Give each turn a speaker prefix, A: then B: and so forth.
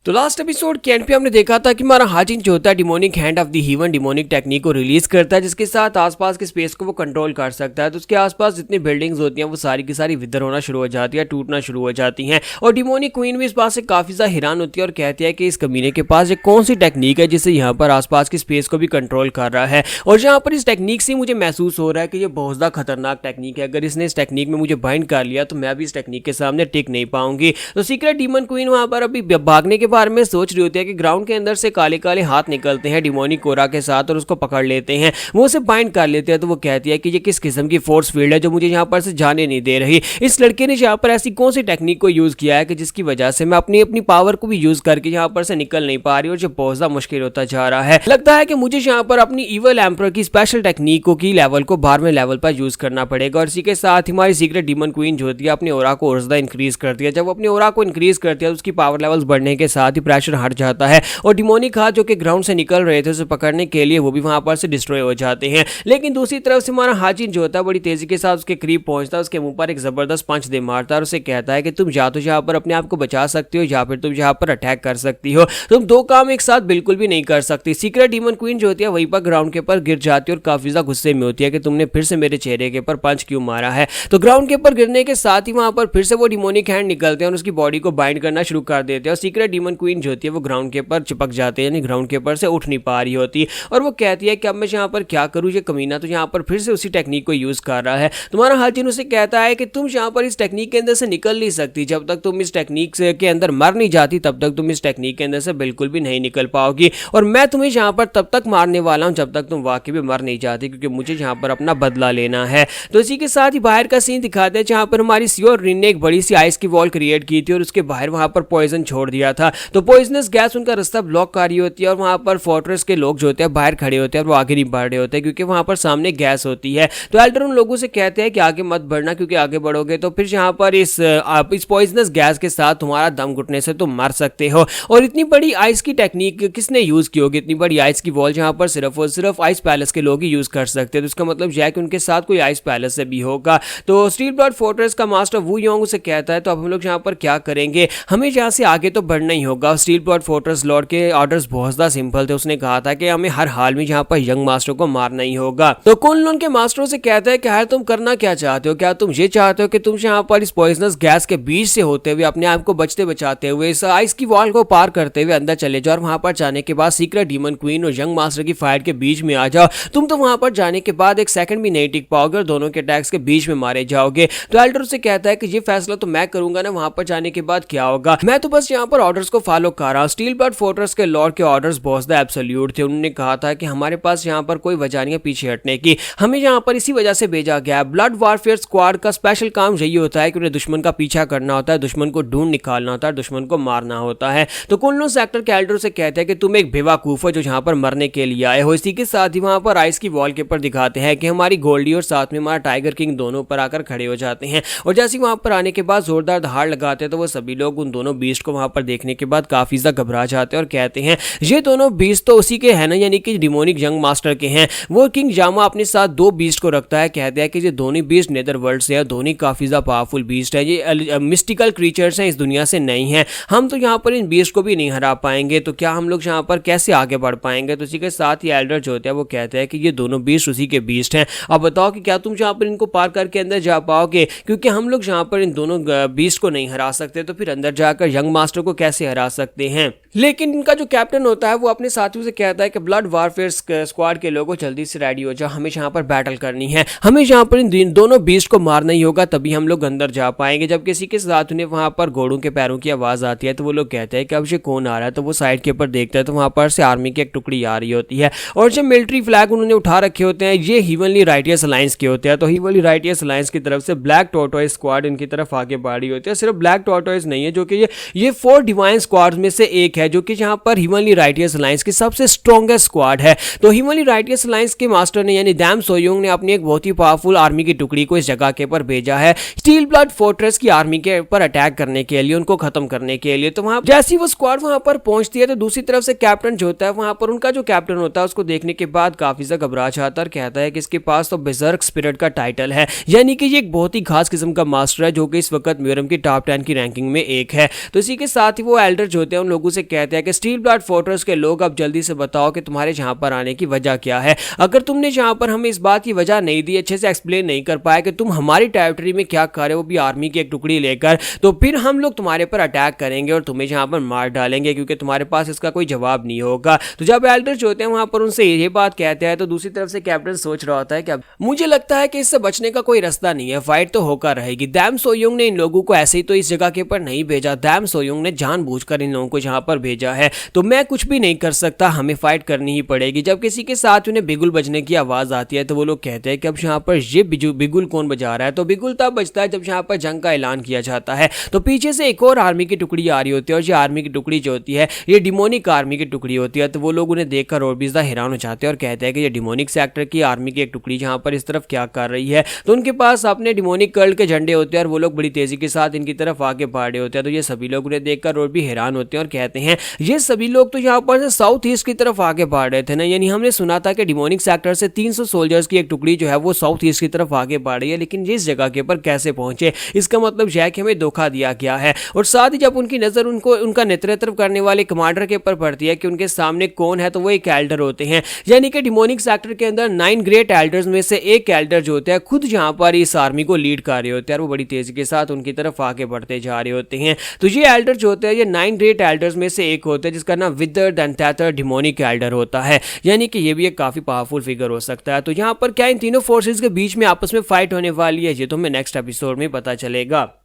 A: तो last episode के and पे हमने देखा था कि हमारा हाजिन जो होता है demonic hand of the heaven demonic technique को रिलीज करता है, जिसके साथ आसपास के स्पेस को वो कंट्रोल कर सकता है। तो उसके आसपास जितनी बिल्डिंग्स होती हैं वो सारी की सारी विदर होना शुरू हो जाती है, टूटना शुरू हो जाती हैं। और डिमोनिक क्वीन भी इस बात से काफी ज्यादा हैरान होती है और कहती है कि इस कमीने के पास एक कौन सी टेक्निक है जिससे यहाँ पर आसपास की स्पेस को भी कंट्रोल कर रहा है। और यहाँ पर इस टेक्निक से मुझे महसूस हो रहा है कि ये बहुत ज्यादा खतरनाक टेक्निक है। अगर इसने इस टेक्निक में मुझे बाइंड कर लिया तो मैं भी इस टेक्निक के सामने टिक नहीं पाऊंगी। तो सीक्रेट डीमन क्वीन वहां पर अभी भागने के बारे में सोच रही होती है कि ग्राउंड के अंदर से काले काले हाथ निकलते हैं डिमोनिक कोरा के साथ और उसको पकड़ लेते हैं, वो उसे बाइंड कर लेते हैं। तो वो कहती है कि ये किस किस्म की फोर्स फील्ड है जो मुझे यहाँ पर से जाने नहीं दे रही। इस लड़के ने यहाँ पर ऐसी कौन सी टेक्निक को यूज किया है कि जिसकी वजह से मैं अपनी अपनी पावर को भी यूज करके यहाँ पर से निकल नहीं पा रही और जो बहुत ज्यादा मुश्किल होता जा रहा है। लगता है कि मुझे यहाँ पर अपनी इवल एम्परर की स्पेशल टेक्निकों की लेवल को 12वें लेवल पर यूज करना पड़ेगा। और इसी के साथ हमारी सीक्रेट डीमन क्वीन जो होती है अपनी ओरा को और ज्यादा इंक्रीज करती है। जब वो अपनी ओरा को इंक्रीज करती है तो उसकी पावर लेवल्स बढ़ने के साथ ही प्रेशर हट जाता है और डिमोनिक हाथ जो कि ग्राउंड से निकल रहे थे उसे पकड़ने के लिए वो भी वहां पर से डिस्ट्रॉय हो जाते हैं। लेकिन दूसरी तरफ से हमारा हाजिन जो होता है बड़ी तेजी के साथ उसके करीब पहुंचता है, उसके मुंह पर एक जबरदस्त पंच दे मारता है और उसे कहता है कि तुम या तो यहाँ पर अपने आप को बचा सकती हो या फिर तुम यहाँ पर अटैक कर सकती हो, तुम दो काम एक साथ बिल्कुल भी नहीं कर सकती। सीक्रेट डीमन क्वीन जो होती है वहीं पर ग्राउंड के ऊपर गिर जाती है और काफी ज्यादा गुस्से में होती है कि तुमने फिर से मेरे चेहरे के ऊपर पंच क्यों मारा है। तो ग्राउंड के ऊपर गिरने के साथ ही वहां पर फिर से वो डिमोनिक हैंड निकलते हैं और उसकी बॉडी को बाइंड करना शुरू कर देते हैं और सीक्रेट डीमन क्वीन जो होती है वो ग्राउंड के ऊपर चिपक जाते हैं, यानी ग्राउंड के ऊपर से उठ नहीं पा रही होती। और वो कहती है कि अब मैं यहाँ पर क्या करूँ, ये कमीना तो यहाँ पर फिर से उसी टेक्निक को यूज कर रहा है। तुम्हारा हाजिन उसे कहता है कि तुम यहाँ पर इस टेक्निक के अंदर से निकल नहीं सकती, जब तक तुम इस टेक्निक से के अंदर मर नहीं जाती तब तक तुम इस टेक्निक के अंदर से बिल्कुल भी नहीं निकल पाओगी। और मैं तुम्हें यहाँ पर तब तक मारने वाला हूँ जब तक तुम वाकई में मर नहीं जाती, क्योंकि मुझे यहाँ पर अपना बदला लेना है। तो इसी के साथ ही बाहर का सीन दिखाते हैं जहाँ पर हमारी सियोर रिन ने एक बड़ी सी आइस की वॉल क्रिएट की थी और उसके बाहर वहां पर पॉइजन छोड़ दिया था। तो पॉइजनस गैस उनका रास्ता ब्लॉक कर रही होती है और वहां पर फोर्ट्रेस के लोग जो होते हैं बाहर खड़े होते हैं और वो आगे नहीं बढ़ रहे होते क्योंकि वहां पर सामने गैस होती है। तो एल्डर उन लोगों से कहते हैं कि आगे मत बढ़ना, क्योंकि आगे बढ़ोगे तो फिर यहाँ पर इस पॉइजनस गैस के साथ तुम्हारा दम घुटने से तुम मर सकते हो। और इतनी बड़ी आइस की टेक्निक किसने यूज की होगी, इतनी बड़ी आइस की वॉल जहाँ पर सिर्फ और सिर्फ आइस पैलेस के लोग ही यूज कर सकते हैं। तो इसका मतलब यह है कि उनके साथ कोई आइस पैलेस से भी होगा। तो स्टील ब्लड फोर्ट्रेस का मास्टर वू योंग उसे कहता है तो अब हम लोग यहाँ पर क्या करेंगे, हमें यहाँ से आगे तो बढ़ना ही होगा। स्टील ब्लड फोर्ट्रेस लॉर्ड के ऑर्डर्स बहुत ज्यादा सिंपल थे, उसने कहा था कि हमें हर हाल में यहाँ पर यंग मास्टर को मारना ही होगा। तो कुनलुन के मास्टरों से कहता है कि यार तुम करना क्या चाहते हो, क्या तुम ये चाहते हो कि तुम यहाँ पर इस पॉइजनस गैस के बीच से होते हुए अपने आप को बचते बचाते हुए इस आइस की वॉल को पार करते हुए अंदर चले जाओ और वहां पर जाने के बाद सीक्रेट डीमन क्वीन और यंग मास्टर की फाइट के बीच में आ जाओ। तुम तो वहां पर जाने के बाद एक सेकंड भी नहीं टिक पाओगे और दोनों के अटैक्स के बीच में मारे जाओगे। तो एल्डर से कहता है कि ये फैसला तो मैं करूंगा ना, वहां पर जाने के बाद क्या होगा, मैं तो बस यहाँ पर ऑर्डर्स को फॉलो कर रहा हूँ। स्टील ब्लड फोर्ट्रेस के लॉर्ड के ऑर्डर्स बहुत ज्यादा एब्सोल्यूट थे। उन्होंने कहा था कि हमारे पास यहाँ पर कोई वजह नहीं है पीछे हटने की, हमें यहाँ पर इसी वजह से भेजा गया। ब्लड वॉरफेयर स्क्वाड का स्पेशल काम यही होता है कि उन्हें दुश्मन का पीछा करना होता है, दुश्मन को ढूंढ निकालना होता है, दुश्मन को मारना होता है। तो कुनलुन सेक्टर के एल्डर से कहते हैं कि तुम एक बेवकूफ हो जो यहाँ पर मरने के लिए आए हो। इसी के साथ ही वहां पर आइस की वॉल के ऊपर दिखाते हैं कि हमारी गोल्डी और साथ में हमारा टाइगर किंग दोनों पर आकर खड़े हो जाते हैं। और जैसे वहां पर आने के बाद जोरदार दहाड़ लगाते हैं तो वो सभी लोग उन दोनों बीस्ट को वहां पर देखने के बाद काफी ज्यादा घबरा जाते हैं और कहते हैं ये दोनों बीस्ट तो उसी के हैं ना, यानी कि डिमोनिक यंग मास्टर के हैं। वो किंग जामा अपने साथ दो बीस्ट को रखता है, कहते हैं कि ये दोनों बीस्ट नेदर वर्ल्ड से है, दोनों काफी ज्यादा पावरफुल बीस्ट है, ये मिस्टिकल क्रीचर्स हैं, इस दुनिया से नहीं है, हम तो यहाँ पर इन बीस्ट को भी नहीं हरा पाएंगे, तो क्या हम लोग यहाँ पर कैसे आगे बढ़ पाएंगे। तो इसी के साथ ही एल्डर जो होते हैं वो कहते हैं कि ये दोनों बीस्ट उसी के बीस्ट हैं, अब बताओ कि क्या तुम यहाँ पर इनको पार करके अंदर जा पाओगे, क्योंकि हम लोग यहाँ पर इन दोनों बीस्ट को नहीं हरा सकते तो फिर अंदर जाकर यंग मास्टर को कैसे हरा सकते हैं। लेकिन इनका जो कैप्टन होता है वो अपने साथियों से कहता है कि ब्लड वॉरफेयर स्क्वाड के लोगों जल्दी से रेडी हो जाओ, हमें यहाँ पर बैटल करनी है, हमें यहाँ पर इन दोनों बीस्ट को मारना ही होगा, तभी हम लोग अंदर जा पाएंगे। जब किसी के साथ उन्हें वहां पर घोड़ों के पैरों की आवाज आती है तो वो लोग कहते हैं कि अब ये कौन आ रहा है। तो वो साइड के ऊपर देखता है तो वहां पर से आर्मी की एक टुकड़ी आ रही होती है और जो मिलिट्री फ्लैग उन्होंने उठा रखे होते हैं ये हीवनली राइटियस अलायंस के होते हैं। तो हीवनली राइटियस अलायंस की तरफ से ब्लैक टॉर्टोइज स्क्वाड इनकी तरफ आगे बढ़ रही होती है। सिर्फ ब्लैक टॉर्टोइज नहीं है, जो कि ये 4 डिवाइन स्क्वाड में से एक है, जो कि यहाँ पर हीवनली राइटियस अलायंस की सबसे स्ट्रॉन्गेस्ट स्क्वाड है। तो हीवनली राइटियस अलायंस के मास्टर ने यानी डैम सोयोंग ने अपनी एक बहुत ही पावरफुल आर्मी की टुकड़ी को इस जगह के ऊपर भेजा है स्टील ब्लड फोर्ट्रेस की आर्मी के ऊपर अटैक करने के लिए, उनको खत्म करने के लिए। तो वहां जैसी वो स्क्वाड वहां पर पहुंचती है तो दूसरी तरफ से कैप्टन जो होता है वहां पर उनका जो कैप्टन होता है उसको देखने के बाद काफी ज्यादा घबरा जाता है और कहता है कि इसके पास तो बेजर्क स्पिरिट का टाइटल है, यानी कि ये एक बहुत ही खास किस्म का मास्टर है जो कि इस वक्त म्यूरम की टॉप 10 की रैंकिंग में एक है। तो इसी के साथ ही वो एल्डर जो होते हैं उन लोगों से कहते हैं कि स्टील ब्लड फोर्ट्रेस के लोग अब जल्दी से बताओ कि तुम्हारे यहाँ पर आने की वजह क्या है। अगर तुमने यहाँ पर हमें इस बात की वजह नहीं दी, अच्छे से एक्सप्लेन नहीं कर पाया कि तुम हमारी टेरिटरी में क्या कर रहे हो, वो भी आर्मी की एक टुकड़ी लेकर, तो फिर हम लोग तुम्हारे पर अटैक करेंगे और तुम्हें यहाँ पर मार डालेंगे, क्योंकि तुम्हारे पास इसका कोई जवाब नहीं होगा। तो जब एल्डर जो होते हैं वहां पर उनसे ये बात कहते हैं, तो दूसरी तरफ से कैप्टन सोच रहा होता है कि मुझे लगता है कि इससे बचने का कोई रास्ता नहीं है, फाइट तो होकर रहेगी। दैम सोयुंग ने इन लोगों को ऐसे ही तो इस जगह के पर नहीं भेजा, दैम सोयुंग ने जानबूझकर इन लोगों को यहाँ पर भेजा है, तो मैं कुछ भी नहीं कर सकता, हमें फाइट करनी ही पड़ेगी। जब किसी के साथ उन्हें बिगुल बजने की आवाज आती है तो वो लोग कहते हैं कि अब यहाँ पर ये बिगुल कौन बजा रहा है। तो बिगुल तब बजता है जब यहाँ पर जंग का ऐलान किया जाता है। तो पीछे से एक और आर्मी की टुकड़ी आ रही होती है, और ये आर्मी की टुकड़ी जो होती है ये डिमोनिक आर्मी की टुकड़ी होती है। तो वो लोग उन्हें देखकर और भी ज्यादा हैरान हो जाते हैं और कहते हैं कि ये डिमोनिक सेक्टर की आर्मी की एक टुकड़ी यहाँ पर इस तरफ क्या कर रही है। तो उनके पास अपने डिमोनिक कर्ल के झंडे होते हैं और वो लोग बड़ी तेजी के साथ इनकी तरफ आगे बढ़ रहे होते हैं। तो ये सभी लोग उन्हें देखकर और भी हैरान होते हैं और कहते हैं ये सभी लोग तो यहाँ पर से साउथ ईस्ट की तरफ आगे बढ़ रहे थे ना, यानी हमने सुना था कि डिमोनिक सेक्टर से 300 सोल्जर्स की एक टुकड़ी जो है वो साउथ ईस्ट की तरफ आगे बढ़ रही है, लेकिन ये इस जगह के ऊपर कैसे पहुंचे, इसका मतलब यह है कि हमें धोखा दिया गया है। और साथ ही जब उनकी नजर उनका नेतृत्व करने वाले कमांडर के ऊपर पड़ती है कि उनके सामने कौन है, तो वो एक एल्डर होते हैं, यानी कि डिमोनिक सेक्टर के अंदर 9 ग्रेट एल्डर्स में से एक एल्डर जो होते हैं खुद यहाँ पर इस आर्मी को लीड कर रहे होते हैं और वो बड़ी तेजी के साथ उनकी तरफ आगे बढ़ते जा रहे होते हैं। तो ये एल्डर जो होते हैं ये 9 ग्रेट एल्डर्स में से एक होते हैं जिसका नाम विदर दंतैतर डिमोनिक एल्डर होता है, यानी कि ये भी एक काफी पावरफुल फिगर हो सकता है। तो यहाँ पर क्या इन तीनों फोर्सेस के बीच में आपस में फाइट होने वाली है, ये तो हमें नेक्स्ट एपिसोड में पता चलेगा।